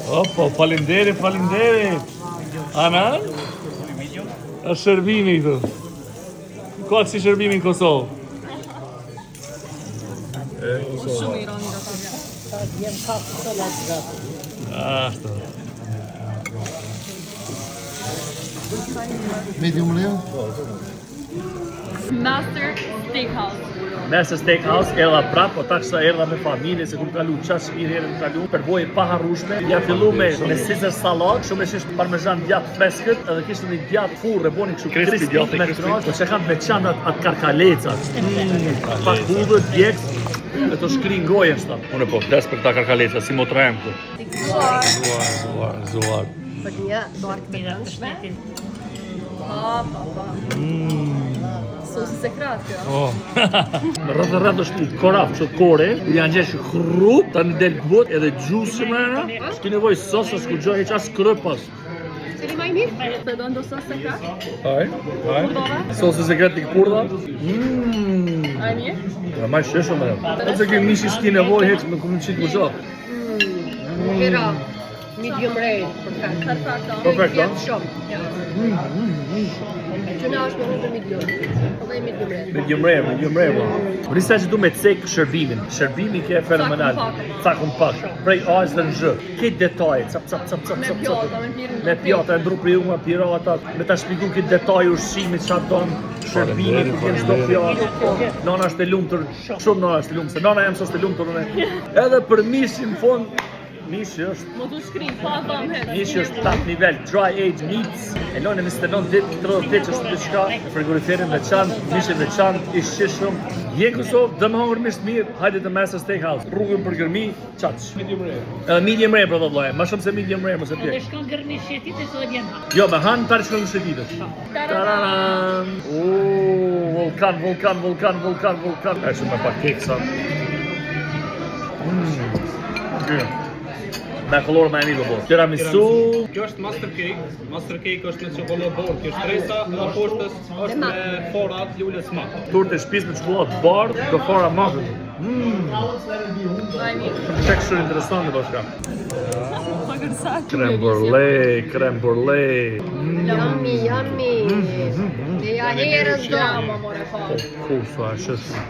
Opo, faleminderit. Ana? Është shërbimi këtu. Ka si shërbimi në Kosovë? Shumë ironi do ta vjen kafë solat. Ashtu. Medium rare? Master Steakhouse. Master Steakhouse, erdha prap, po taksa erdha me familje, se kur kalu qash mirë herën kalu, përboj pa harrushme. Ja fillu me Caesar salad, shumë e shish parmezan djatë freskët, edhe kishte një djatë furrë, e boni kështu crispy djatë me tronç, po që kanë me çanat atë karkalecat. Pa hudhë, djegës, e të shkri ngojën shta. Unë po fles për ta karkaleca, si mo trajem këtu. Zuar. Për një dorë të rëndshme. Sosi sekret kjo. Rrëth është një koraf që kore, janë gjesh hrup, ta në del gbot edhe gjusë më era. Shki nevoj sosës ku gjoj heq as kërëpas. Cili maj mirë? Të do ndo sos sekret? Aj. Sosë sekret i këpurda. Aj mirë? Maj sheshëm e. Ose kjo mishi s'ki nevoj heq me këmë qitë ku gjo. Kira medium rare, perfekt. Perfekt, Shumë. Që na është me medium. Dhe medium rare. Medium rare. Risa që du me cek shërbimin. Shërbimi ke fenomenal. Cakun pak. Prej aq dhe në zhë. Këtë detaje, cap. Me pjata, e ndru për ju nga pirata. Me ta shpiku këtë detaje ushqimit që atë donë. Shërbimi, ku kjenë çdo fjallë. Nana është e lumtur, shumë nana është e lumtur. Se nana jam sot e lumtur unë. Edhe për mishin fond, mishi është. Mo të shkrim, pa dham hetë. Mishi është 8 nivel, dry age meats. E lojnë 29 ditë, 30 ditë që është të shka. Frigoriferin me qanë, mishin me qanë, i shishëm. Je Kosovë, dhe më hongër mishë mirë, hajde të Master Steakhouse. Rrugën për gërmi, qaq. Medium rare, për dhe vloje, ma shumë se medium rare, mëse pjek. Dhe shkon gërmi shetit e sot vjen ha. Jo, me hanë parë shkon në shetitës. Tararam! Vulkan. E shumë me pak keksa. Me kolorë me e mirë po. Tiramisu. Kjo është master cake. Master cake është me çokoladë bordë. Kjo është tresa dhe poshtës është me fora të lulës mak. Turtë e shtëpisë me çokoladë bardhë, do fora makët. Texture interesante bashka. Crème brûlée. Yummy. Dhe ja herës do. Kufa, shështë.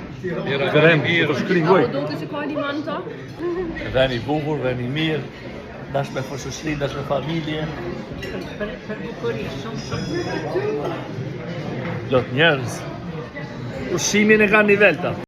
Krem, të shkringoj. Do të që ka liman ta? Veni bukur, veni mirë. Dash me fëshushri, dash me familje. Për bukuri shumë. Lot njerëz. Ushqimin e ka nivel ta.